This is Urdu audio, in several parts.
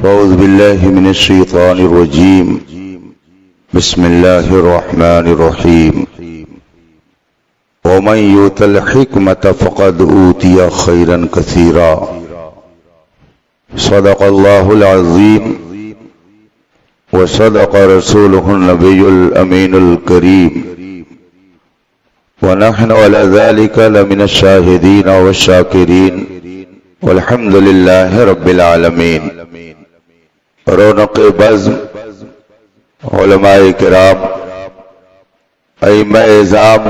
أعوذ بالله من الشيطان الرجيم. بسم الله الرحمن الرحيم. ومن يؤت الحكمة فقد أوتي خيرا كثيرا. صدق الله العظيم وصدق رسوله النبي الأمين الكريم، ونحن على ذلك لمن الشاهدين والشاكرين، والحمد لله رب العالمين. رونق بزم، علماء کرام، ائمہ اعظام،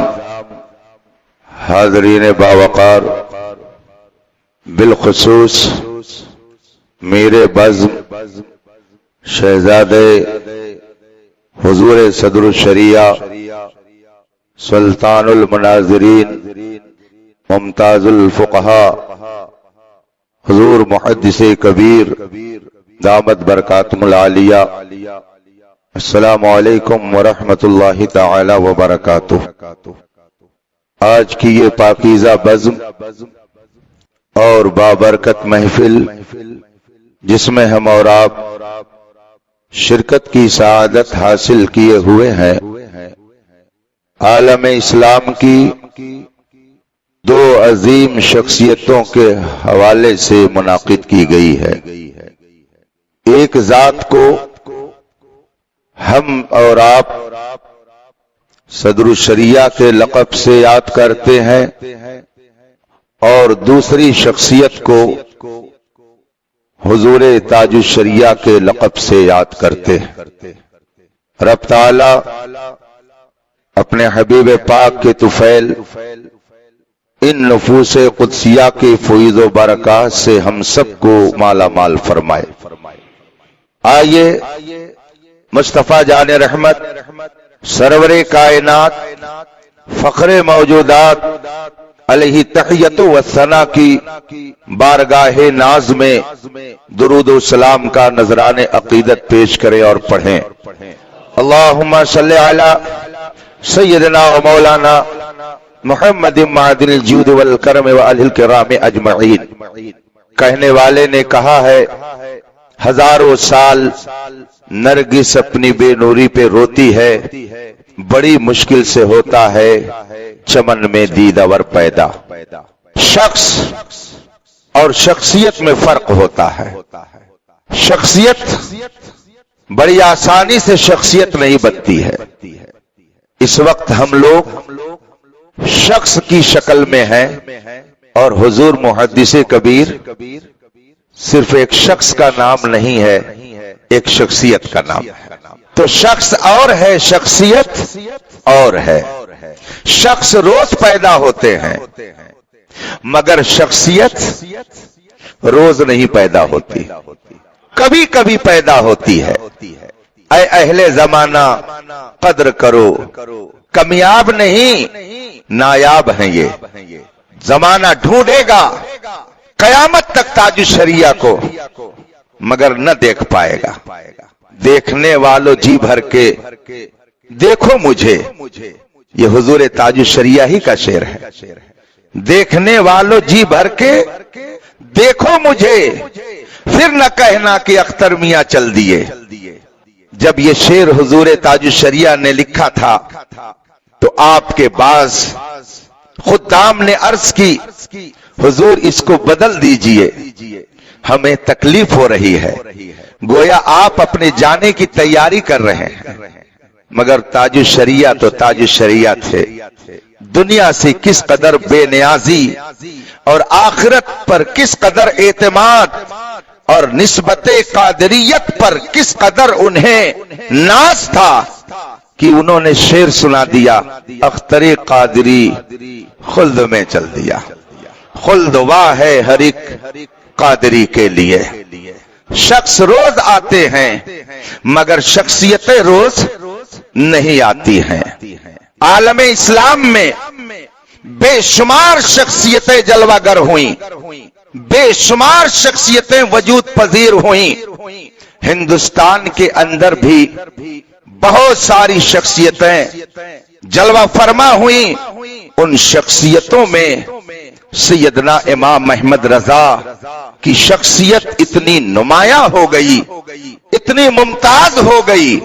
حاضرین باوقار، بالخصوص میر بزم شہزادے حضور صدر الشریعہ، سلطان المناظرین، ممتاز الفقہاء، حضور محدث کبیر دامت برکاتہم العالیہ، السلام علیکم ورحمۃ اللہ تعالی وبرکاتہ۔ آج کی یہ پاکیزہ بزم اور بابرکت محفل جس میں ہم اور آپ شرکت کی سعادت حاصل کیے ہوئے ہیں، عالم اسلام کی دو عظیم شخصیتوں کے حوالے سے منعقد کی گئی ہے۔ ایک ذات کو ہم اور آپ صدر الشریعہ کے لقب سے یاد کرتے ہیں، اور دوسری شخصیت کو حضور تاج الشریعہ کے لقب سے یاد کرتے ہیں۔ رب تعالی اپنے حبیب پاک کے طفیل ان نفوس قدسیہ کے فیض و برکات سے ہم سب کو مالا مال فرمائے۔ آئیے مصطفیٰ جان رحمت، سرور کائنات، فخر موجودات علیہ تحیت و ثنا کی بارگاہ ناز میں درود و سلام کا نذران عقیدت پیش کریں اور پڑھیں۔ اللہم صلی علی سیدنا و مولانا محمد معدن الجود والکرم وآلہ الکرام اجمعین۔ کہنے والے نے کہا ہے، ہزاروں سال نرگس اپنی بے نوری پہ روتی ہے، بڑی مشکل سے ہوتا ہے چمن میں دیدور پیدا۔ شخص اور شخصیت میں فرق ہوتا ہے۔ شخصیت بڑی آسانی سے شخصیت نہیں بنتی ہے۔ اس وقت ہم لوگ شخص کی شکل میں ہیں، اور حضور محدث کبیر صرف ایک شخص کا نام نہیں ہے، ایک شخصیت کا نام ہے۔ تو شخص اور ہے، شخصیت اور ہے۔ شخص روز پیدا ہوتے ہیں، مگر شخصیت روز نہیں پیدا ہوتی، کبھی کبھی پیدا ہوتی ہے۔ اے اہل زمانہ قدر کرو، کامیاب نہیں نایاب ہیں یہ۔ زمانہ ڈھونڈے گا قیامت تک تاج الشریعہ کو، مگر نہ دیکھ پائے گا۔ دیکھنے والوں جی بھر کے دیکھو مجھے، یہ حضور تاج الشریعہ ہی کا شعر ہے۔ دیکھنے والوں جی بھر کے دیکھو مجھے، پھر نہ کہنا کہ اختر میاں چل دیے۔ جب یہ شعر حضور تاج الشریعہ نے لکھا تھا تو آپ کے بعض خدام نے عرض کی، حضور اس کو بدل دیجئے، ہمیں تکلیف ہو رہی ہے۔ گویا آپ اپنے جانے کی تیاری کر رہے ہیں، مگر تاج الشریعہ تو تاج الشریعہ تھے۔ دنیا سے کس قدر بے نیازی اور آخرت پر کس قدر اعتماد اور نسبت قادریت پر کس قدر انہیں ناز تھا کہ انہوں نے شعر سنا دیا، اختر قادری خلد میں چل دیا۔ خلد واہ ہے ہر ایک قادری کے لیے۔ شخص روز آتے ہیں، مگر شخصیتیں روز نہیں آتی ہیں۔ عالم اسلام میں بے شمار شخصیتیں جلوہ گر ہوئیں، بے شمار شخصیتیں وجود پذیر ہوئیں۔ ہندوستان کے اندر بھی بہت ساری شخصیتیں جلوہ فرما ہوئیں۔ ان شخصیتوں میں سیدنا امام احمد رضا کی شخصیت اتنی نمایاں ہو گئی، اتنی ممتاز ہو گئی،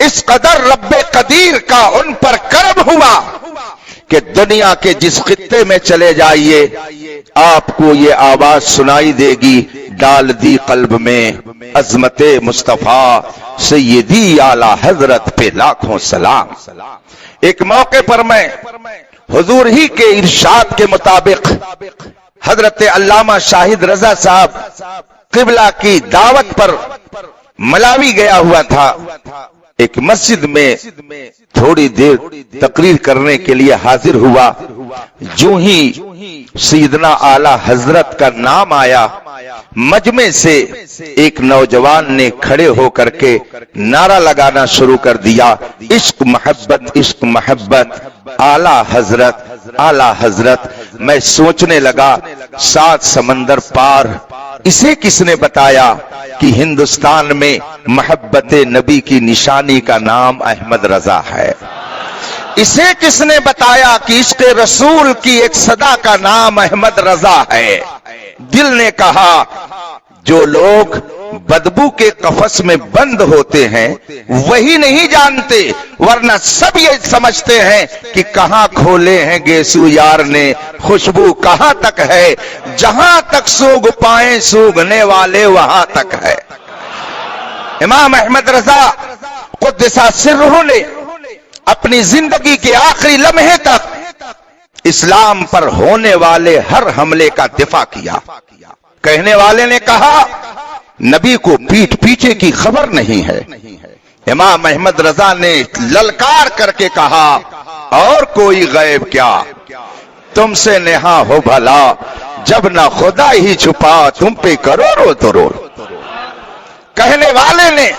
اس قدر رب قدیر کا ان پر کرم ہوا کہ دنیا کے جس خطے میں چلے جائیے آپ کو یہ آواز سنائی دے گی، ڈال دی قلب میں عظمت مصطفیٰ سیدی اعلی حضرت پہ لاکھوں سلام۔ ایک موقع پر میں حضور ہی کے ارشاد کے مطابق حضرت علامہ شاہد رضا صاحب قبلہ کی دعوت پر ملاوی گیا ہوا تھا، ایک مسجد میں تھوڑی دیر تقریر کرنے کے لیے حاضر ہوا، جو ہی سیدنا اعلی حضرت کا نام آیا، مجمع سے ایک نوجوان نے کھڑے ہو کر کے نعرہ لگانا شروع کر دیا، عشق محبت عشق محبت، اعلی حضرت اعلی حضرت۔ میں سوچنے لگا 7 سمندر پار اسے کس نے بتایا کہ ہندوستان میں محبت نبی کی نشانی کا نام احمد رضا ہے؟ اسے کس نے بتایا کہ عشق رسول کی ایک صدا کا نام احمد رضا ہے؟ دل نے کہا جو لوگ بدبو کے قفس میں بند ہوتے ہیں وہی نہیں جانتے، ورنہ سب یہ سمجھتے ہیں کہ کہاں کھولے ہیں گیسو یار نے، خوشبو کہاں تک ہے، جہاں تک سوگ پائیں سوگنے والے وہاں تک ہے۔ امام احمد رضا قدس سرہ نے اپنی زندگی کے آخری لمحے تک اسلام پر ہونے والے ہر حملے کا دفاع کیا۔ کہنے والے نے کہا نبی کو پیٹھ پیچھے کی خبر نہیں ہے، امام احمد رضا نے للکار کر کے کہا اور کوئی غیب کیا، تم سے نہا ہو بھلا جب نہ خدا ہی چھپا تم پہ کروڑوں درود۔ کہنے والے نے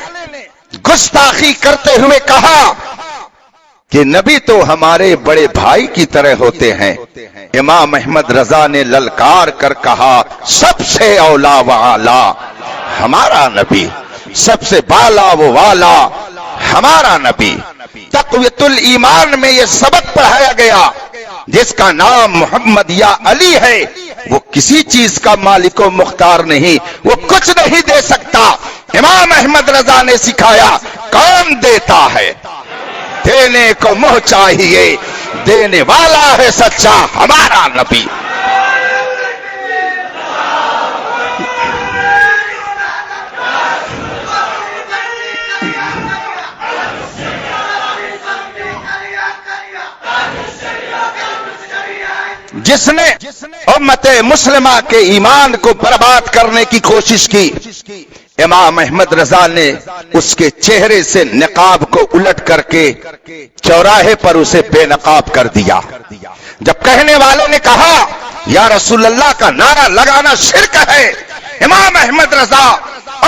گستاخی کرتے ہوئے کہا کہ نبی تو ہمارے بڑے بھائی کی طرح ہوتے ہیں۔ امام احمد رضا نے للکار کر کہا سب سے اولا و اعلی ہمارا نبی، سب سے بالا و والا ہمارا نبی۔ تقویت الایمان میں یہ سبق پڑھایا گیا، جس کا نام محمد یا علی ہے وہ کسی چیز کا مالک و مختار نہیں، وہ کچھ نہیں دے سکتا۔ امام احمد رضا نے سکھایا کون دیتا ہے، دینے کو منہ چاہیے، دینے والا ہے سچا ہمارا نبی۔ جس نے امت مسلمہ کے ایمان کو برباد کرنے کی کوشش کی، امام احمد رضا نے اس کے چہرے سے نقاب کو الٹ کر کے چوراہے پر اسے بے نقاب کر دیا۔ جب کہنے والوں نے کہا یا رسول اللہ کا نعرہ لگانا شرک ہے، امام احمد رضا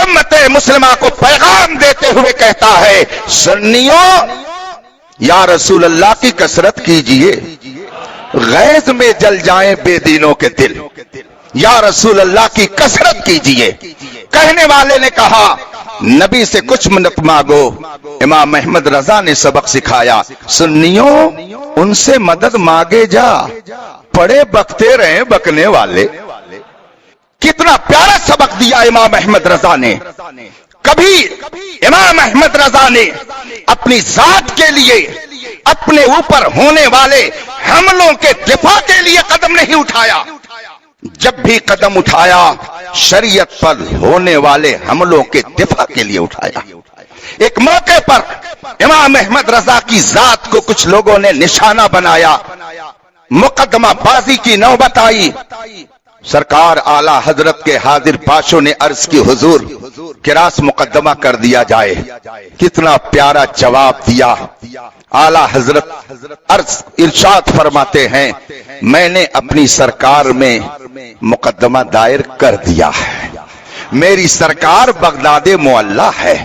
امت مسلمہ کو پیغام دیتے ہوئے کہتا ہے سنیوں یا رسول اللہ کی کثرت کیجئے، غیظ میں جل جائیں بے دینوں کے دل، یا رسول اللہ کی کثرت کیجئے۔ کہنے والے نے کہا نبی سے کچھ منت مانگو، امام احمد رضا نے سبق سکھایا سنیوں ان سے مدد مانگے جا، پڑے بکتے رہے بکنے والے۔ کتنا پیارا سبق دیا امام احمد رضا نے۔ کبھی امام احمد رضا نے اپنی ذات کے لیے اپنے اوپر ہونے والے حملوں کے دفاع کے لیے قدم نہیں اٹھایا، جب بھی قدم اٹھایا شریعت پر ہونے والے حملوں کے دفاع کے لیے اٹھایا۔ ایک موقع پر امام احمد رضا کی ذات کو کچھ لوگوں نے نشانہ بنایا، مقدمہ بازی کی نوبت آئی۔ سرکار اعلی حضرت کے حاضر پاشوں نے عرض کی حضور کراس مقدمہ کر دیا جائے۔ کتنا پیارا جواب دیا۔ اعلی حضرت ارشاد فرماتے ہیں میں نے اپنی سرکار میں مقدمہ دائر کر دیا ہے، میری سرکار بغداد معلی ہے،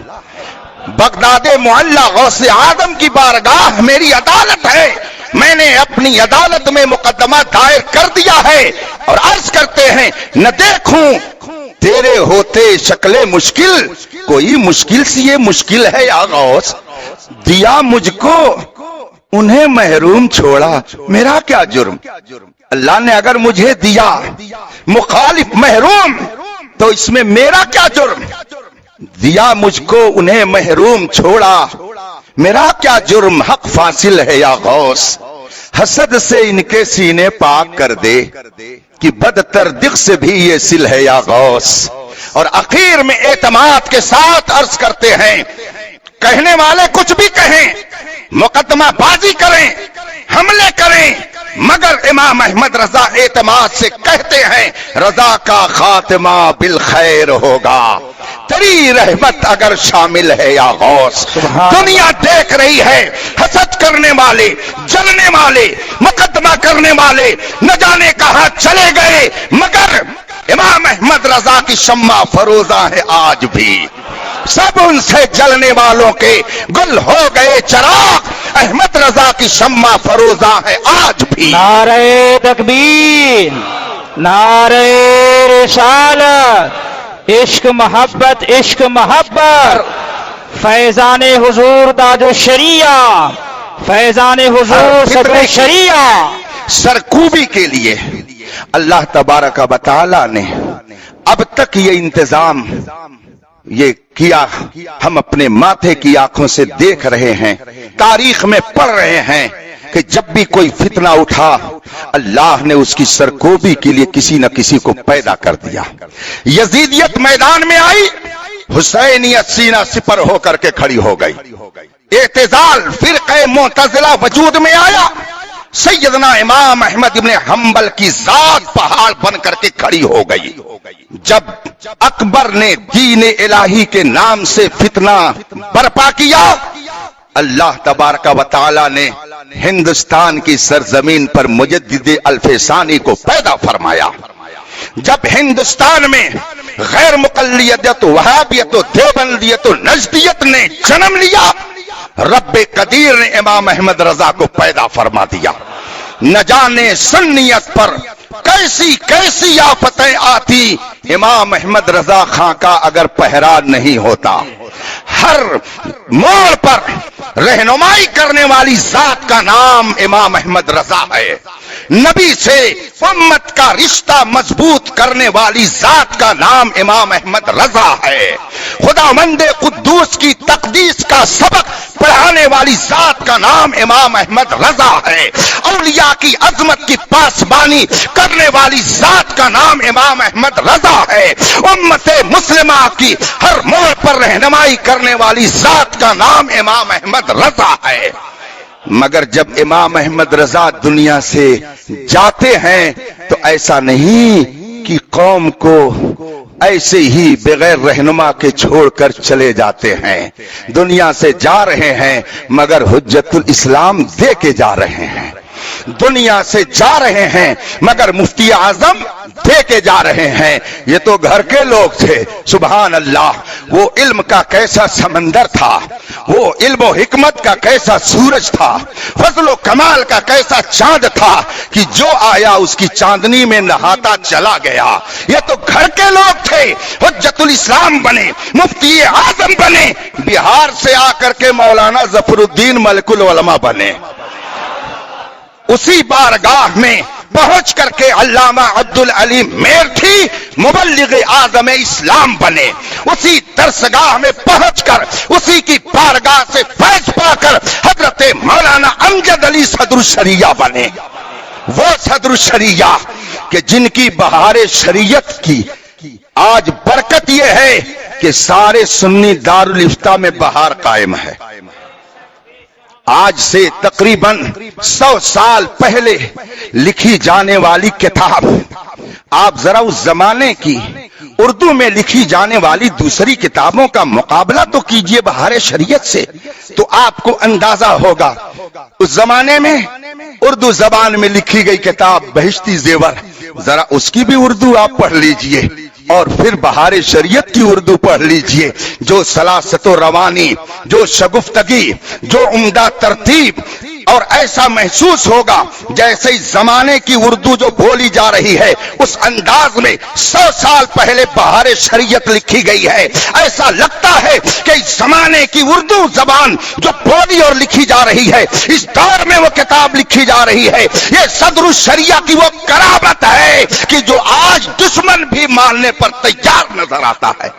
بغداد معلی غوث اعظم کی بارگاہ میری عدالت ہے، میں نے اپنی عدالت میں مقدمہ دائر کر دیا ہے، اور عرض کرتے ہیں نہ دیکھوں تیرے ہوتے شکل مشکل، کوئی مشکل سی یہ مشکل ہے یا غوث، دیا مجھ کو انہیں محروم چھوڑا، میرا کیا جرم۔ اللہ نے اگر مجھے دیا، مخالف محروم، تو اس میں میرا کیا جرم؟ دیا مجھ کو انہیں محروم چھوڑا، میرا کیا جرم؟ حق فاصل ہے یا غوث، حسد سے ان کے سینے پاک کر دے، کہ بدتر دق سے بھی یہ سل ہے یا غوث۔ اور اخیر میں اعتماد کے ساتھ عرض کرتے ہیں، کہنے والے کچھ بھی کہیں، مقدمہ بازی کریں، حملے کریں، مگر امام احمد رضا اعتماد سے کہتے ہیں رضا کا خاتمہ بالخیر ہوگا، تیری رحمت اگر شامل ہے یا غوث۔ دنیا دیکھ رہی ہے، حسد کرنے والے، جلنے والے، مقدمہ کرنے والے نہ جانے کہاں چلے گئے، مگر امام احمد رضا کی شمع فروزہ ہے آج بھی۔ سب ان سے جلنے والوں کے گل ہو گئے چراغ، احمد رضا کی شمع فروزہ ہے آج بھی۔ نعرہ تکبیر، نعرہ رسالت، عشق محبت، عشق محبت، فیضان حضور تاج الشریعہ، فیضان حضور صدر الشریعہ۔ سرکوبی کے لیے اللہ تبارک و تعالی نے اب تک یہ انتظام یہ کیا، ہم اپنے ماتھے کی آنکھوں سے دیکھ رہے ہیں، تاریخ میں پڑھ رہے ہیں کہ جب بھی کوئی فتنہ اٹھا، اللہ نے اس کی سرکوبی کے لیے کسی نہ کسی کو پیدا کر دیا۔ یزیدیت میدان میں آئی، حسینیت سینہ سپر ہو کر کے کھڑی ہو گئی۔ اعتزال فرقہ معتزلہ وجود میں آیا، سیدنا امام احمد ابن حنبل کی ذات پہاڑ بن کر کے کھڑی ہو گئی۔ جب اکبر نے دین الہی کے نام سے فتنہ برپا کیا، اللہ تبارک و تعالی نے ہندوستان کی سرزمین پر مجدد الف ثانی کو پیدا فرمایا۔ جب ہندوستان میں غیر مقلدیت، وہابیت، دیوبندیت، نجدیت نے جنم لیا، رب قدیر نے امام احمد رضا کو پیدا فرما دیا۔ نہ جانے سنیت پر کیسی کیسی آفتیں آتی، امام احمد رضا خان کا اگر پہرا نہیں ہوتا۔ ہر موڑ پر رہنمائی کرنے والی ذات کا نام امام احمد رضا ہے۔ نبی سے امت کا رشتہ مضبوط کرنے والی ذات کا نام امام احمد رضا ہے۔ خداوند قدوس کی تقدیس کا سبق پڑھانے والی ذات کا نام امام احمد رضا ہے۔ اولیاء کی عظمت کی پاسبانی کرنے والی ذات کا نام امام احمد رضا ہے۔ امت مسلمہ کی ہر موڑ پر رہنمائی کرنے والی ذات کا نام امام احمد رضا ہے۔ مگر جب امام احمد رضا دنیا سے جاتے ہیں تو ایسا نہیں کہ قوم کو ایسے ہی بغیر رہنما کے چھوڑ کر چلے جاتے ہیں۔ دنیا سے جا رہے ہیں مگر حجت الاسلام دے کے جا رہے ہیں۔ دنیا سے جا رہے ہیں مگر مفتی اعظم دے کے جا رہے ہیں۔ یہ تو گھر کے لوگ تھے، سبحان اللہ۔ وہ علم کا کیسا سمندر تھا، وہ علم و حکمت کا کیسا سورج تھا، فضل و کمال کا کیسا چاند تھا کہ جو آیا اس کی چاندنی میں نہاتا چلا گیا۔ یہ تو گھر کے لوگ تھے، حجت الاسلام بنے، مفتی اعظم بنے، بہار سے آ کر کے مولانا ظفر الدین ملک العلماء بنے۔ اسی بارگاہ میں پہنچ کر کے علامہ عبدالعلیم میرٹھی مبلغ اعظم اسلام بنے۔ اسی درسگاہ میں پہنچ کر اسی کی بارگاہ سے فیض پا کر حضرت مولانا امجد علی صدر الشریعہ بنے۔ وہ صدر الشریعہ کہ جن کی بہار شریعت کی آج برکت یہ ہے کہ سارے سنی دارالافتاء میں بہار قائم ہے۔ آج سے تقریباً 100 سال پہلے لکھی جانے والی کتاب، آپ ذرا اس زمانے کی اردو میں لکھی جانے والی دوسری کتابوں کا مقابلہ تو کیجئے بہار شریعت سے، تو آپ کو اندازہ ہوگا اس زمانے میں اردو زبان میں لکھی گئی کتاب بہشتی زیور، ذرا اس کی بھی اردو آپ پڑھ لیجئے اور پھر بہار شریعت کی اردو پڑھ لیجئے، جو سلاست و روانی، جو شگفتگی، جو عمدہ ترتیب، اور ایسا محسوس ہوگا جیسے اس زمانے کی اردو جو بولی جا رہی ہے اس انداز میں 100 سال پہلے بہار شریعت لکھی گئی ہے. ایسا لگتا ہے کہ اس زمانے کی اردو زبان جو بولی اور لکھی جا رہی ہے اس دور میں وہ کتاب لکھی جا رہی ہے. یہ صدر الشریعہ کی وہ کرامت ہے کہ جو آج دشمن بھی ماننے پر تیار نظر آتا ہے.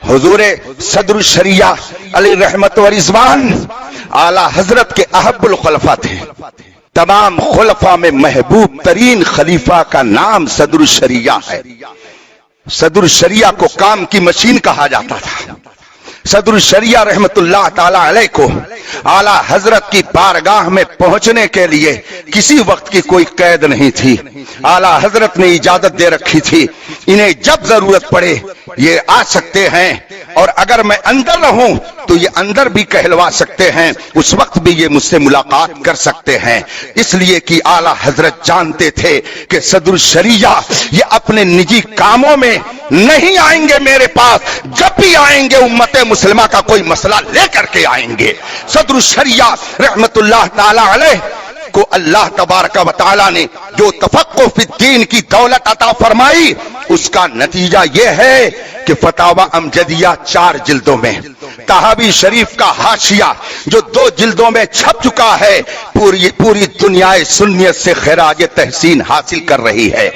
حضور صدر الشریعہ علی رحمت و رضوان اعلی حضرت کے احب الخلفاء تھے. تمام خلفاء میں محبوب ترین خلیفہ کا نام صدر الشریعہ ہے. صدر الشریعہ کو کام کی مشین کہا جاتا تھا. صدر الشریعہ رحمت اللہ تعالی علیہ کو اعلی حضرت کی بارگاہ میں پہنچنے کے لیے کسی وقت کی کوئی قید نہیں تھی. اعلی حضرت نے اجازت دے رکھی تھی انہیں جب ضرورت پڑے یہ آ سکتے ہیں اور اگر میں اندر رہوں تو یہ اندر بھی کہلوا سکتے ہیں, اس وقت بھی یہ مجھ سے ملاقات کر سکتے ہیں. اس لیے کہ اعلی حضرت جانتے تھے کہ صدر الشریعہ یہ اپنے نجی کاموں میں نہیں آئیں گے میرے پاس, جب بھی آئیں گے امت مسلمہ کا کوئی مسئلہ لے کر کے آئیں گے. صدر الشریعہ رحمت اللہ تعالی علیہ کو اللہ تبارک و تعالی نے جو تفقہ فی الدین کی دولت عطا فرمائی اس کا نتیجہ یہ ہے کہ فتاوی امجدیہ 4 جلدوں میں, طحاوی شریف کا حاشیہ جو 2 جلدوں میں چھپ چکا ہے پوری دنیا سنیت سے خراج تحسین حاصل کر رہی ہے.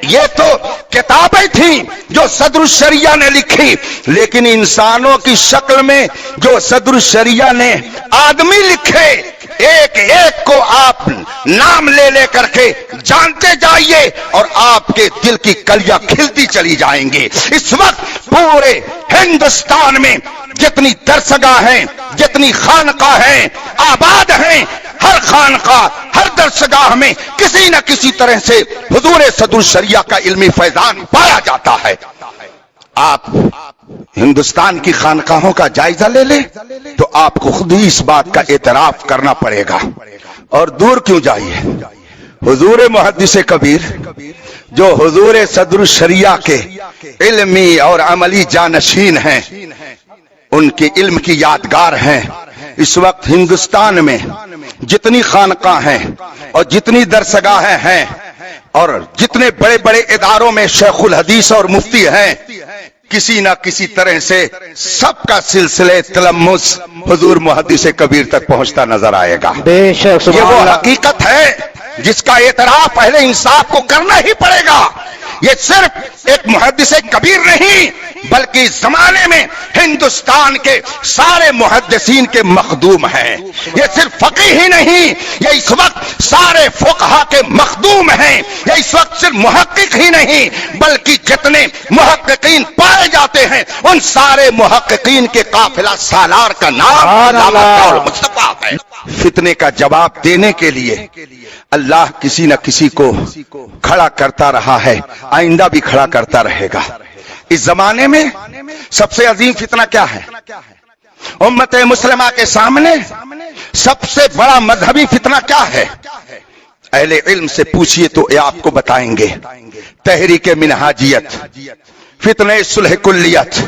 یہ تو کتابیں تھیں جو صدر الشریعہ نے لکھی, لیکن انسانوں کی شکل میں جو صدر الشریعہ نے آدمی لکھے ایک ایک کو آپ نام لے لے کر کے جانتے جائیے اور آپ کے دل کی کلیاں کھلتی چلی جائیں گے. اس وقت پورے ہندوستان میں جتنی درسگاہ ہیں جتنی خانقاہ ہیں آباد ہیں, ہر خانقاہ ہر درسگاہ میں کسی نہ کسی طرح سے حضور صدر الشریعہ کا علمی فیضان پایا جاتا ہے. آپ ہندوستان کی خانقاہوں کا جائزہ لے لیں تو آپ کو خود ہی اس بات کا اعتراف کرنا پڑے گا. اور دور کیوں جائیے, حضور محدث کبیر جو حضور صدر الشریعہ کے علمی اور عملی جانشین ہیں, ان کے علم کی یادگار ہیں. اس وقت ہندوستان میں جتنی خانقاہ ہیں اور جتنی درسگاہیں ہیں اور جتنے بڑے بڑے اداروں میں شیخ الحدیث اور مفتی ہیں, کسی نہ کسی طرح سے سب کا سلسلہ تلمس حضور محدث کبیر تک پہنچتا نظر آئے گا. یہ وہ حقیقت ہے جس کا اعتراف اہل انصاف کو کرنا ہی پڑے گا. یہ صرف ایک محدث کبیر نہیں بلکہ اس زمانے میں ہندوستان کے سارے محدثین کے مخدوم ہیں. یہ صرف فقیہ ہی نہیں, یہ اس وقت سارے فقہا کے مخدوم ہیں. یہ اس وقت صرف محقق ہی نہیں بلکہ جتنے محققین پائے جاتے ہیں ان سارے محققین کے قافلہ سالار کا نام علامہ مصطفیٰ ہے. فتنے کا جواب دینے کے لیے اللہ کسی نہ کسی کو کھڑا کرتا رہا ہے, آئندہ بھی کھڑا کرتا رہے گا. اس زمانے میں سب سے عظیم فتنہ کیا ہے؟ امت مسلمہ کے سامنے سب سے بڑا مذہبی فتنہ کیا ہے؟ اہل علم سے پوچھئے تو یہ آپ کو بتائیں گے. تحریک منہاجیت, فتنہ صلح کلیت,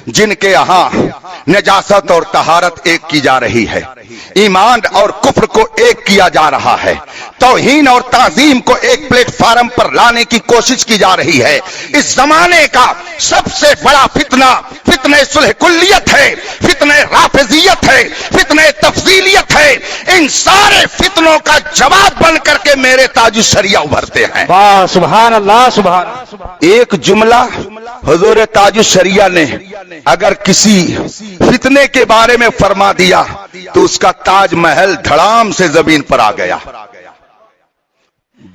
جن کے یہاں نجاست اور طہارت ایک کی جا رہی ہے, ایمان اور کفر کو ایک کیا جا رہا ہے, توہین اور تعظیم کو ایک پلیٹ فارم پر لانے کی کوشش کی جا رہی ہے. اس زمانے کا سب سے بڑا فتنہ فتنہ صلح کلیت ہے, فتنہ رافضیت ہے, فتنہ تفضیلیت ہے. ان سارے فتنوں کا جواب بن کر کے میرے تاج الشریعہ ابھرتے ہیں. سبحان اللہ سبحان اللہ. ایک جملہ حضور تاج الشریعہ نے اگر کسی فتنے کے بارے میں فرما دیا تو اس کا تاج محل دھڑام سے زمین پر آ گیا.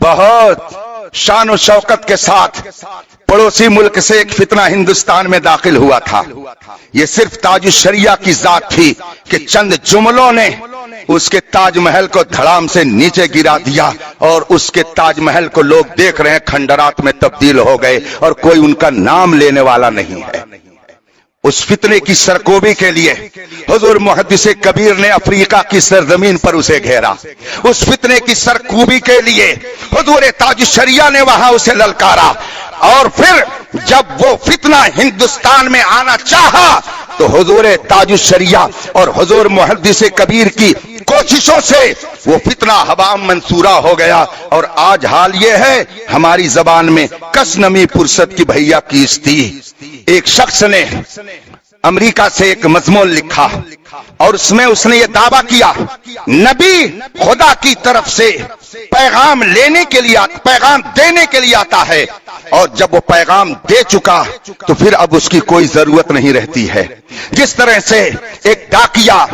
بہت شان و شوکت کے ساتھ پڑوسی ملک سے ایک فتنہ ہندوستان میں داخل ہوا تھا. یہ صرف تاج الشریعہ کی ذات تھی کہ چند جملوں نے اس کے تاج محل کو دھڑام سے نیچے گرا دیا اور اس کے تاج محل کو لوگ دیکھ رہے ہیں کھنڈرات میں تبدیل ہو گئے اور کوئی ان کا نام لینے والا نہیں ہے. اس فتنے کی سرکوبی کے لیے حضور محدث کبیر نے افریقہ کی سرزمین پر اسے گھیرا. اس فتنے کی سرکوبی کے لیے حضور تاج الشریعہ نے وہاں اسے للکارا, اور پھر جب وہ فتنہ ہندوستان میں آنا چاہا تو حضور تاج الشریعہ اور حضور محدث کبیر کی کوششوں سے وہ فتنہ ہوا منصورہ ہو گیا، اور آج حال یہ ہے ہماری زبان میں کس نمی پرست کی بھیا کیس تھی۔ ایک شخص نے امریکہ سے ایک مضمون لکھا اور اس میں اس نے یہ دعویٰ کیا نبی خدا کی طرف سے پیغام لینے کے لیے پیغام دینے کے لیے آتا ہے، اور جب وہ پیغام دے چکا تو پھر اب اس کی کوئی ضرورت نہیں رہتی ہے۔ جس طرح سے ایک ڈاکیا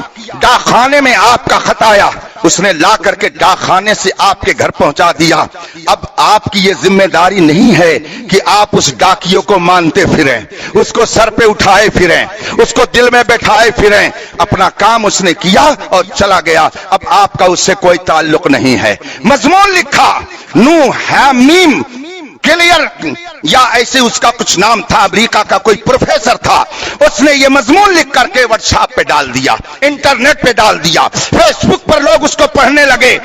ڈاک خانے میں آپ کا خط آیا، اس نے لا کر کے ڈاک خانے سے آپ کے گھر پہنچا دیا، اب آپ کی یہ ذمہ داری نہیں ہے کہ آپ اس ڈاکیوں کو مانتے پھریں، اس کو سر پہ اٹھائے پھریں، اس کو دل میں بیٹھائے پھریں۔ اپنا کام اس نے کیا اور چلا گیا، اب آپ کا اس سے کوئی تعلق نہیں ہے۔ مضمون لکھا نوح حامیم کلیئر یا ایسے اس کا کچھ نام تھا، امریکہ کا کوئی پروفیسر تھا، اس نے یہ مضمون لکھ کر کے واٹس ایپ پہ ڈال دیا، انٹرنیٹ پہ ڈال دیا، فیس بک پر لوگ اس کو پڑھنے لگے،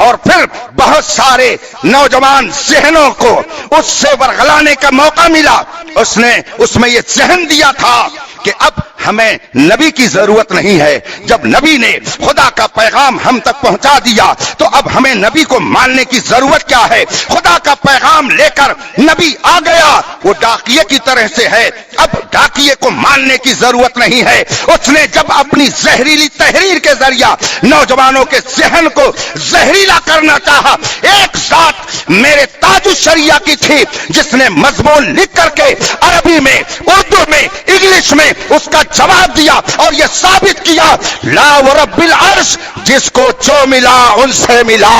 اور پھر بہت سارے نوجوان ذہنوں کو اس سے ورغلانے کا موقع ملا۔ اس نے اس میں یہ ذہن دیا تھا کہ اب ہمیں نبی کی ضرورت نہیں ہے، جب نبی نے خدا کا پیغام ہم تک پہنچا دیا تو اب ہمیں نبی کو ماننے کی ضرورت کیا ہے؟ خدا کا پیغام لے کر نبی آ گیا، وہ ڈاکیے کی طرح سے ہے، اب ڈاکیے کو ماننے کی ضرورت نہیں ہے۔ اس نے جب اپنی زہریلی تحریر کے ذریعہ نوجوانوں کے ذہن کو زہریلا کرنا چاہا، ایک ذات میرے تاج الشریعہ کی تھی جس نے مضمون لکھ کر کے عربی میں، اردو میں، انگلش میں اس کا جواب دیا اور یہ ثابت کیا لا ورب العرش جس کو جو ملا ان سے ملا،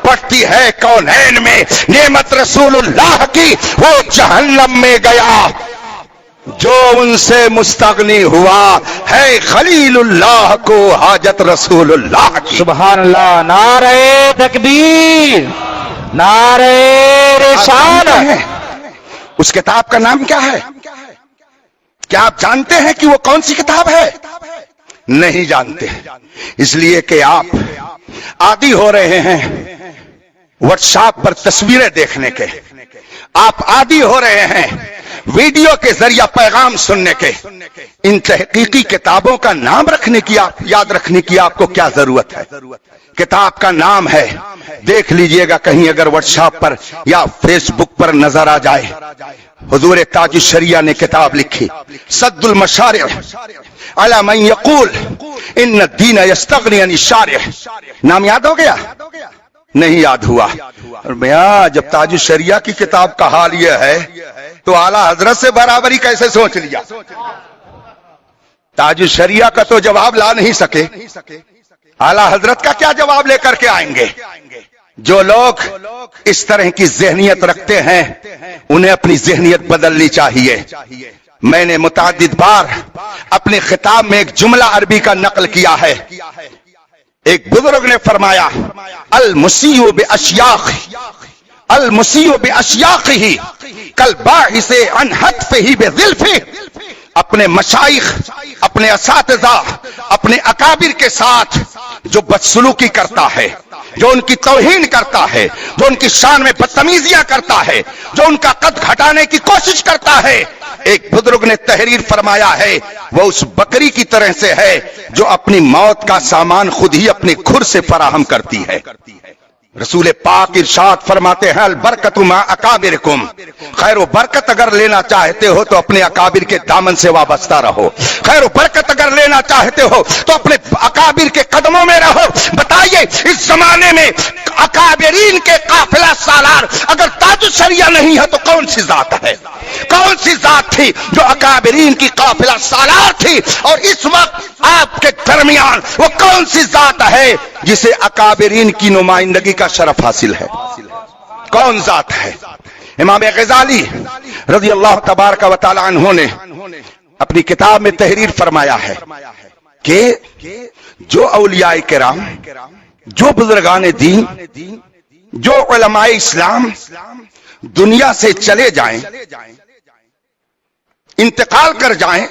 بڑھتی ہے کونین میں نعمت رسول اللہ کی، وہ جہنم میں گیا جو ان سے مستغنی ہوا ہے خلیل اللہ کو حاجت رسول اللہ کی۔ سبحان اللہ، نعرہ تکبیر، نعرہ رسالت۔ اس کتاب کا نام کیا ہے؟ کیا آپ جانتے ہیں کہ وہ کون سی کتاب ہے؟ نہیں جانتے، اس لیے کہ آپ عادی ہو رہے ہیں واٹس ایپ پر تصویریں دیکھنے کے، آپ عادی ہو رہے ہیں ویڈیو کے ذریعہ پیغام سننے کے۔ ان تحقیقی کتابوں کا نام رکھنے کی، یاد رکھنے کی آپ کو کیا ضرورت ہے؟ کتاب کا نام ہے، دیکھ لیجئے گا کہیں اگر واٹس ایپ پر یا فیس بک پر نظر آ جائے، حضور تاج الشریعہ نے کتاب لکھی سد المشارع علی من یقول ان الدین یستغنی عن الشارع۔ نام یاد ہو گیا؟ نہیں یاد ہوا۔ اور میاں جب تاج الشریعہ کی کتاب کا حال یہ ہے تو اعلیٰ حضرت سے برابری کیسے سوچ لیا؟ تاج الشریعہ کا تو جواب لا نہیں سکے، اعلیٰ حضرت کا کیا جواب لے کر کے آئیں گے؟ جو لوگ اس طرح کی ذہنیت رکھتے ہیں انہیں اپنی ذہنیت بدلنی چاہیے۔ میں نے متعدد بار اپنے خطاب میں ایک جملہ عربی کا نقل کیا ہے۔ ایک بزرگ نے فرمایا المسیء باشیاخ المسیء باشیاخہ کالباعث عن حتفہ بظلفہ۔ اپنے مشائخ، اپنے اساتذہ، اپنے اکابر کے ساتھ جو بدسلوکی کرتا ہے، جو ان کی توہین کرتا ہے، جو ان کی شان میں بدتمیزیاں کرتا ہے، جو ان کا قد گھٹانے کی کوشش کرتا ہے، ایک بزرگ نے تحریر فرمایا ہے وہ اس بکری کی طرح سے ہے جو اپنی موت کا سامان خود ہی اپنے کھر سے فراہم کرتی ہے۔ رسول پاک ارشاد فرماتے ہیں البرکت مع اکابرکم، خیر و برکت اگر لینا چاہتے ہو تو اپنے اکابر کے دامن سے وابستہ رہو، خیر و برکت اگر لینا چاہتے ہو تو اپنے اکابر کے قدموں میں رہو۔ بتائیے اس زمانے میں اکابرین کے قافلہ سالار اگر تاج الشریعہ نہیں ہے تو کون سی ذات ہے؟ کون سی ذات تھی جو اکابرین کی قافلہ سالار تھی؟ اور اس وقت آپ کے درمیان وہ کون سی ذات ہے جسے اکابرین کی نمائندگی کا شرف حاصل ہے؟ کون ذات ہے؟ امام غزالی رضی اللہ تبارک و تعالی عنہ نے اپنی کتاب میں تحریر فرمایا ہے کہ جو اولیاء کرام، جو بزرگان دین، جو علماء اسلام دنیا سے چلے جائیں، انتقال کر جائیں،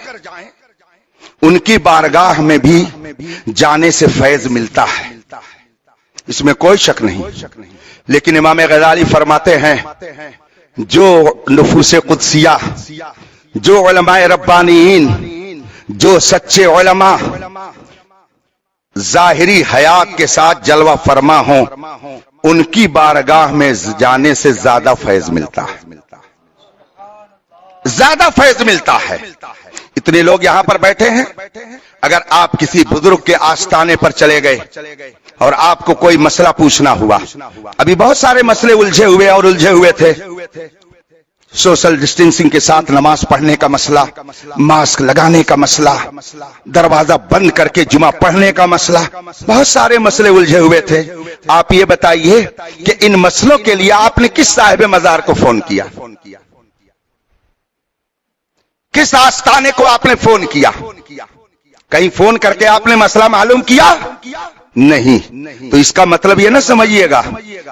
ان کی بارگاہ میں بھی جانے سے فیض ملتا ہے، اس میں کوئی شک نہیں۔ لیکن امام غزالی فرماتے ہیں جو نفوس قدسیہ، جو علماء ربانیین، جو سچے علماء ظاہری حیات کے ساتھ جلوہ فرما ہوں ان کی بارگاہ میں جانے سے زیادہ فیض ملتا ہے، زیادہ فیض ملتا ہے۔ اتنے لوگ یہاں پر بیٹھے ہیں، اگر آپ کسی بزرگ کے آستانے پر چلے گئے اور آپ کو کوئی مسئلہ پوچھنا ہوا، ابھی بہت سارے مسئلے الجھے ہوئے تھے، سوشل ڈسٹینسنگ کے ساتھ نماز پڑھنے کا مسئلہ، ماسک لگانے کا مسئلہ، دروازہ بند کر کے جمعہ پڑھنے کا مسئلہ، بہت سارے مسئلے الجھے ہوئے تھے۔ آپ یہ بتائیے کہ ان مسئلوں کے لیے آپ نے کس صاحب مزار کو فون کیا؟ کس آستانے کو آپ نے فون کیا؟ کہیں فون کر کے آپ نے مسئلہ معلوم کیا؟ نہیں۔ تو اس کا مطلب یہ نہ سمجھیے گا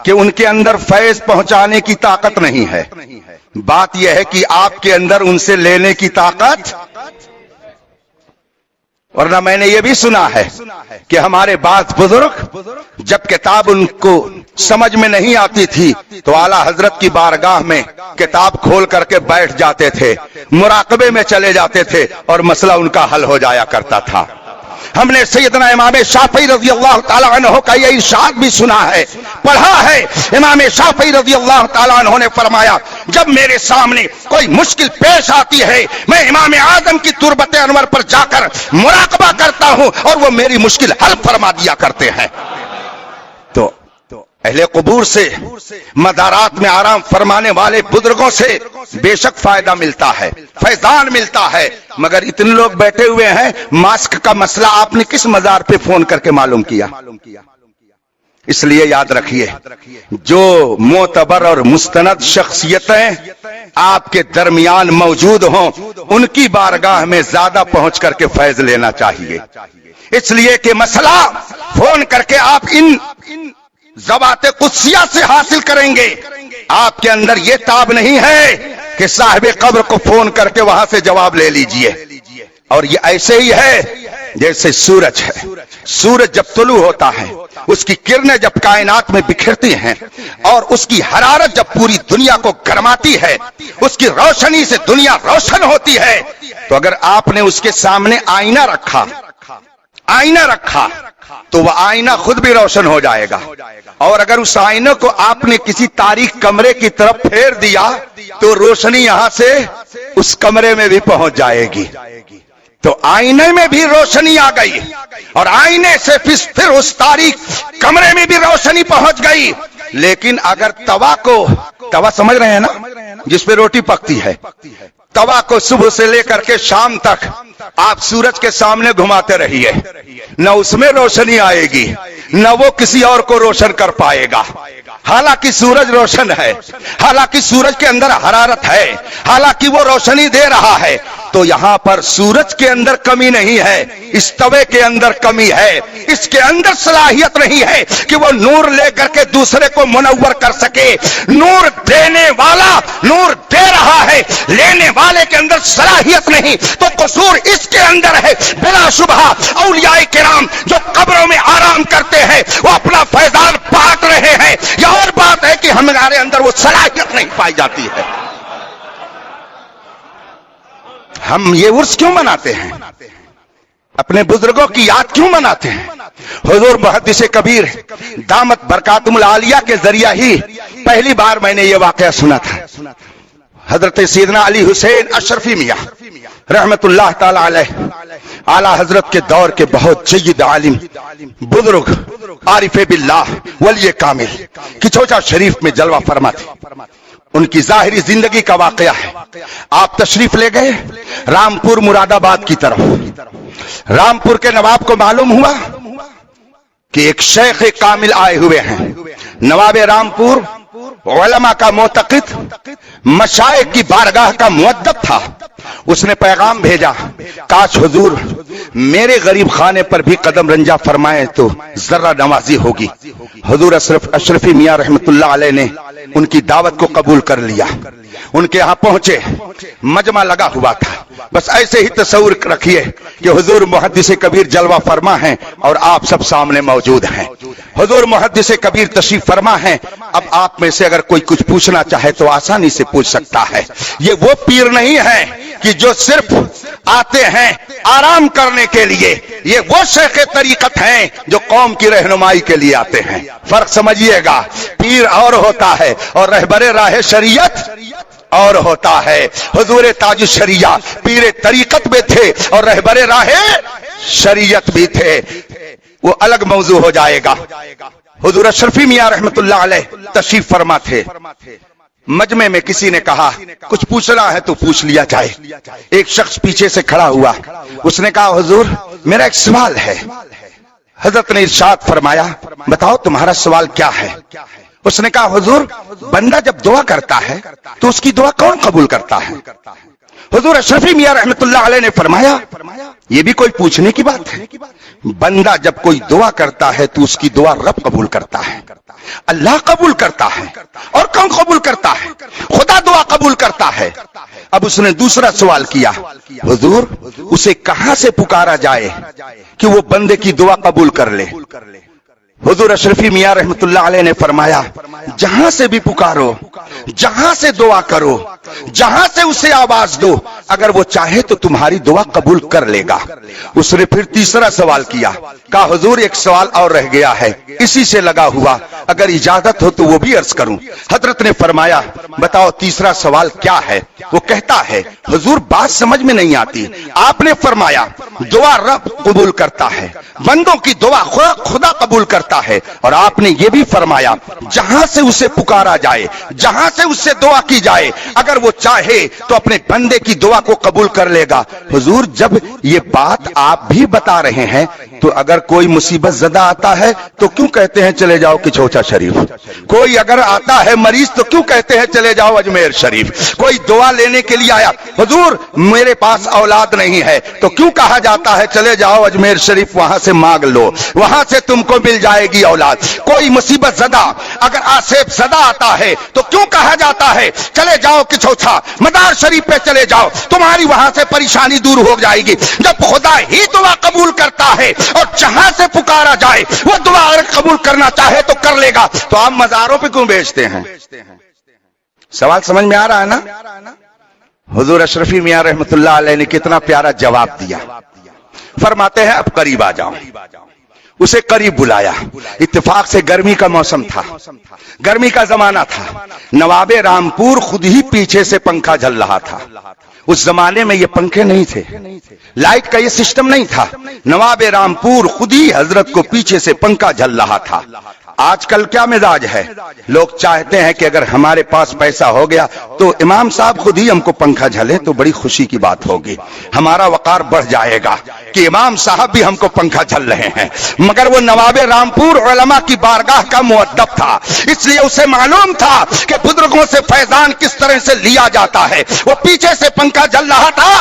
کہ ان کے اندر فیض پہنچانے کی طاقت نہیں ہے، بات یہ ہے کہ آپ کے اندر ان سے لینے کی طاقت۔ ورنہ میں نے یہ بھی سنا ہے کہ ہمارے بعض بزرگ جب کتاب ان کو سمجھ میں نہیں آتی تھی تو اعلیٰ حضرت کی بارگاہ میں کتاب کھول کر کے بیٹھ جاتے تھے، مراقبے میں چلے جاتے تھے اور مسئلہ ان کا حل ہو جایا کرتا تھا۔ ہم نے سیدنا امام شافعی رضی اللہ تعالیٰ عنہ کا یہ ارشاد بھی سنا ہے، پڑھا ہے۔ امام شافعی رضی اللہ تعالیٰ عنہ نے فرمایا، جب میرے سامنے کوئی مشکل پیش آتی ہے میں امام اعظم کی تربت انور پر جا کر مراقبہ کرتا ہوں اور وہ میری مشکل حل فرما دیا کرتے ہیں۔ تو اہل قبور سے، مزارات میں آرام فرمانے والے بزرگوں سے بے شک فائدہ ملتا ہے، فیضان ملتا ہے، مگر اتنے لوگ بیٹھے ہوئے ہیں، ماسک کا مسئلہ آپ نے کس مزار پہ فون کر کے معلوم کیا؟ اس لیے یاد رکھیے، جو معتبر اور مستند شخصیتیں آپ کے درمیان موجود ہوں ان کی بارگاہ میں زیادہ پہنچ کر کے فیض لینا چاہیے، اس لیے کہ مسئلہ فون کر کے آپ ان ذوات قدسیہ سے حاصل کریں گے۔ آپ کے اندر یہ تاب نہیں ہے کہ صاحب قبر کو فون کر کے وہاں سے جواب لے لیجئے۔ اور یہ ایسے ہی ہے جیسے سورج ہے، سورج جب طلوع ہوتا ہے، اس کی کرنیں جب کائنات میں بکھرتی ہیں اور اس کی حرارت جب پوری دنیا کو گرماتی ہے، اس کی روشنی سے دنیا روشن ہوتی ہے، تو اگر آپ نے اس کے سامنے آئینہ رکھا تو وہ آئینہ خود بھی روشن ہو جائے گا، اور اگر اس آئینہ کو آپ نے کسی تاریک کمرے کی طرف پھیر دیا تو روشنی یہاں سے اس کمرے میں بھی پہنچ جائے گی۔ تو آئینے میں بھی روشنی آ گئی اور آئینے سے پھر اس تاریک کمرے میں بھی روشنی پہنچ گئی۔ لیکن اگر توا سمجھ رہے ہیں نا، جس پہ روٹی پکتی ہے، توا کو صبح سے لے کر کے شام تک آپ سورج کے سامنے گھماتے رہیے، نہ اس میں روشنی آئے گی نہ وہ کسی اور کو روشن کر پائے گا۔ حالانکہ سورج روشن ہے، حالانکہ سورج کے اندر حرارت ہے، حالانکہ وہ روشنی دے رہا ہے، تو یہاں پر سورج کے اندر کمی نہیں ہے، اس توے کے اندر کمی ہے، اس کے اندر صلاحیت نہیں ہے کہ وہ نور لے کر کے دوسرے کو منور کر سکے۔ نور دینے والا نور دے رہا ہے، لینے والے کے اندر صلاحیت نہیں، تو قصور اس کے اندر ہے۔ بلا شبہ اولیاء کرام جو قبروں میں آرام کرتے ہیں وہ اپنا فیضان بانٹ رہے ہیں، یہ اور بات ہے کہ ہمارے اندر وہ صلاحیت نہیں پائی جاتی ہے۔ ہم یہ عرس کیوں مناتے ہیں؟ اپنے بزرگوں کی یاد کیوں مناتے ہیں؟ حضور محدث کبیر دامت برکاتہم العالیہ کے ذریعہ ہی پہلی بار میں نے یہ واقعہ سنا تھا۔ حضرت سیدنا علی حسین اشرفی میاں رحمت اللہ تعالی علیہ، اعلی حضرت کے دور کے بہت جید عالم بزرگ، عارف باللہ، ولی کامل، کچوچا شریف میں جلوہ فرما تھے۔ ان کی ظاہری زندگی کا واقعہ ہے۔ آپ تشریف لے گئے رامپور مراد آباد کی طرف۔ رامپور کے نواب کو معلوم ہوا کہ ایک شیخ کامل آئے ہوئے ہیں۔ نواب رامپور علماء کا معتقد، مشائخ کی بارگاہ کا مؤدب تھا۔ اس نے پیغام بھیجا، کاش حضور میرے غریب خانے پر بھی قدم رنجا فرمائے تو ذرہ نوازی ہوگی۔ حضور اشرفی میاں رحمت اللہ علیہ نے ان کی دعوت کو قبول کر لیا۔ ان کے یہاں پہنچے، مجمع لگا ہوا تھا، بس ایسے ہی تصور رکھیے کہ حضور محدث کبیر جلوہ فرما ہیں اور آپ سب سامنے موجود ہیں۔ حضور محدث کبیر تشریف فرما ہیں، اب آپ میں سے اگر کوئی کچھ پوچھنا چاہے تو آسانی سے پوچھ سکتا ہے۔ یہ وہ پیر نہیں ہے کہ جو صرف آتے ہیں آرام کرنے کے لیے، یہ وہ شیخ طریقت ہیں جو قوم کی رہنمائی کے لیے آتے ہیں۔ فرق سمجھیے گا، پیر اور ہوتا ہے اور رہبر راہ شریعت اور ہوتا ہے۔ حضور تاج الشریعہ پیر طریقت میں تھے اور رہبر راہ شریعت بھی تھے، وہ الگ موضوع ہو جائے گا۔ حضور اشرفی میاں رحمت اللہ علیہ تشریف فرما تھے، مجمع میں کسی نے کہا کچھ پوچھنا ہے تو پوچھ لیا جائے۔ ایک شخص پیچھے سے کھڑا ہوا، اس نے کہا حضور میرا ایک سوال ہے۔ حضرت نے ارشاد فرمایا بتاؤ تمہارا سوال کیا ہے؟ اس نے کہا حضور بندہ جب دعا کرتا ہے تو اس کی دعا کون قبول کرتا ہے؟ حضور اشرفی میاں رحمت اللہ علیہ نے فرمایا یہ بھی کوئی پوچھنے کی بات ہے؟ بندہ جب کوئی دعا کرتا ہے تو اس کی دعا رب قبول کرتا ہے، اللہ قبول کرتا ہے۔ اور کون قبول کرتا ہے؟ خدا دعا قبول کرتا ہے۔ اب اس نے دوسرا سوال کیا حضور اسے کہاں سے پکارا جائے کہ وہ بندے کی دعا قبول کر لے؟ حضور اشرفی میاں رحمت اللہ علیہ نے فرمایا جہاں سے بھی پکارو، جہاں سے دعا کرو، جہاں سے اسے آواز دو، اگر وہ چاہے تو تمہاری دعا قبول کر لے گا۔ اس نے پھر تیسرا سوال کیا، کہا حضور ایک سوال اور رہ گیا ہے اسی سے لگا ہوا، اگر اجازت ہو تو وہ بھی عرض کروں۔ حضرت نے فرمایا بتاؤ تیسرا سوال کیا ہے؟ وہ کہتا ہے حضور بات سمجھ میں نہیں آتی، آپ نے فرمایا دعا رب قبول کرتا ہے، بندوں کی دعا خدا قبول کرتا ہے، اور آپ نے یہ بھی فرمایا جہاں سے اسے پکارا جائے، جہاں سے اس سے دعا کی جائے، اگر وہ چاہے تو اپنے بندے کی دعا کو قبول کر لے گا۔ حضور جب یہ بات آپ بھی بتا رہے ہیں تو اگر کوئی مصیبت زدہ آتا ہے تو کیوں کہتے ہیں چلے جاؤ کچھوچا شریف؟ کوئی اگر آتا ہے مریض تو کیوں کہتے ہیں چلے جاؤ اجمیر شریف؟ کوئی دعا لینے کے لیے آیا حضور میرے پاس اولاد نہیں ہے تو کیوں کہا جاتا ہے چلے جاؤ اجمیر شریف وہاں سے مانگ لو، وہاں سے تم کو مل جائے گی اولاد؟ کوئی مصیبت زدہ اگر آصف زدہ آتا ہے تو کیوں کہا جاتا ہے چلے جاؤ کچھوچا مدار شریف پہ چلے جاؤ، تمہاری وہاں سے پریشانی دور ہو جائے گی؟ جب خدا ہی دعا قبول کرتا ہے اور جہاں سے پکارا جائے وہ دعا اگر قبول کرنا چاہے تو کر لے گا، تو آپ مزاروں پہ کیوں بیچتے ہیں؟ سوال سمجھ میں آ رہا ہے نا؟ حضور اشرفی میاں رحمت اللہ علیہ نے کتنا پیارا جواب دیا۔ فرماتے ہیں اب قریب آ جاؤ۔ اسے قریب بلایا، اتفاق سے گرمی کا موسم تھا، گرمی کا زمانہ تھا، نواب رامپور خود ہی پیچھے سے پنکھا جل رہا تھا۔ اس زمانے میں یہ پنکھے نہیں تھے، لائٹ کا یہ سسٹم نہیں تھا، نواب رامپور خود ہی حضرت کو پیچھے سے پنکھا جل رہا تھا۔ آج کل کیا مزاج ہے، لوگ چاہتے ہیں کہ اگر ہمارے پاس پیسہ ہو گیا تو امام صاحب خود ہی ہم کو پنکھا جھلے تو بڑی خوشی کی بات ہوگی، ہمارا وقار بڑھ جائے گا کہ امام صاحب بھی ہم کو پنکھا جھل رہے ہیں۔ مگر وہ نواب رامپور علماء کی بارگاہ کا مؤدب تھا، اس لیے اسے معلوم تھا کہ بزرگوں سے فیضان کس طرح سے لیا جاتا ہے۔ وہ پیچھے سے پنکھا جل رہا تھا،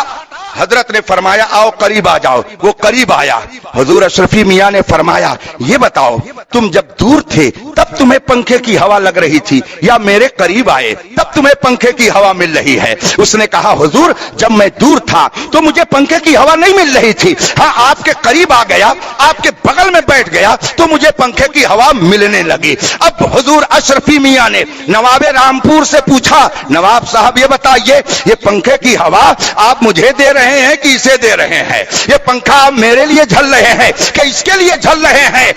حضرت نے فرمایا آؤ قریب آ جاؤ۔ وہ قریب آیا، حضور اشرفی میاں نے فرمایا یہ بتاؤ تم جب دور تھے تب تمہیں پنکھے کی ہوا لگ رہی تھی یا میرے قریب آئے تب تمہیں پنکھے کی ہوا مل رہی ہے؟ اس نے کہا حضور جب میں دور تھا تو مجھے پنکھے کی ہوا نہیں مل رہی تھی، ہاں آپ کے قریب آ گیا، آپ کے بغل میں بیٹھ گیا تو مجھے پنکھے کی ہوا ملنے لگی۔ اب حضور اشرفی میاں نے نواب رامپور سے پوچھا نواب صاحب یہ بتائیے یہ پنکھے کی ہوا آپ مجھے دے رہے ہیں کہ اسے دے رہے ہیں؟ یہ پنکھا آپ میرے لیے جھل رہے ہیں کہ اس کے لیے جھل رہے ہیں؟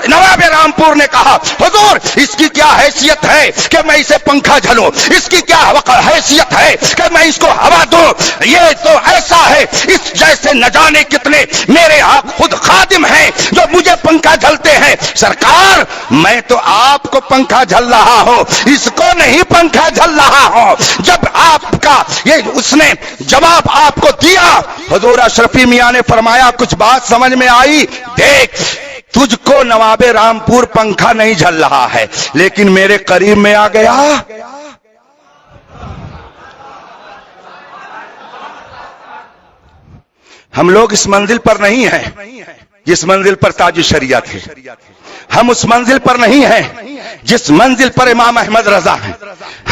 نواب رامپور نے کہا حضور اس کی کیا حیثیت ہے کہ میں اسے پنکھا جھلوں، اس کی کیا حیثیت ہے کہ میں اس کو ہوا دوں؟ یہ تو ایسا ہے اس جیسے نہ جانے کتنے میرے آپ خود خادم ہیں جو مجھے پنکھا جھلتے ہیں۔ سرکار میں تو آپ کو پنکھا جھل رہا ہوں، اس کو نہیں پنکھا جھل رہا ہوں۔ جب آپ کا یہ اس نے جواب آپ کو دیا، حضور اشرفی میاں نے فرمایا کچھ بات سمجھ میں آئی؟ دیکھ تجھ کو نواب رامپور پنکھا نہیں جھل رہا ہے لیکن میرے قریب میں آ گیا۔ ہم لوگ اس منزل پر نہیں ہیں جس منزل پر تاج شریعہ تھے، ہم اس منزل پر نہیں ہیں جس منزل پر امام احمد رضا ہیں،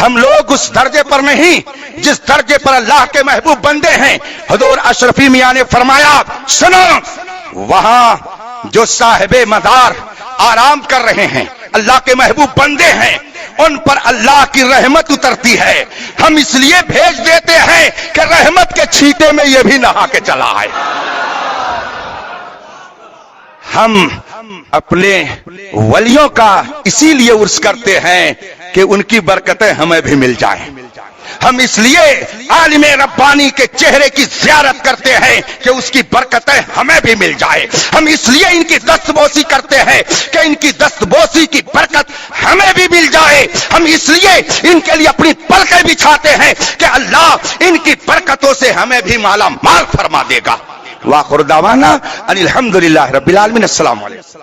ہم لوگ اس درجے پر نہیں جس درجے پر اللہ کے محبوب بندے ہیں۔ حضور اشرفی میاں نے فرمایا، سنو، وہاں جو صاحب مدار آرام کر رہے ہیں، اللہ کے محبوب بندے ہیں، ان پر اللہ کی رحمت اترتی ہے، ہم اس لیے بھیج دیتے ہیں کہ رحمت کے چھینٹے میں یہ بھی نہا کے چلا آئے۔ ہم اپنے ولیوں کا اسی لیے عرس کرتے ہیں کہ ان کی برکتیں ہمیں بھی مل جائیں، ہم اس لیے عالم ربانی کے چہرے کی زیارت کرتے ہیں کہ اس کی برکتیں ہمیں بھی مل جائے، ہم اس لیے ان کی دستبوسی کرتے ہیں کہ ان کی دستبوسی کی برکت ہمیں بھی مل جائے، ہم اس لیے ان کے لیے اپنی پلکیں بچھاتے ہیں کہ اللہ ان کی برکتوں سے ہمیں بھی مالا مال فرما دے گا۔ وآخر دعوانا ان الحمدللہ رب العالمین۔ السلام علیکم۔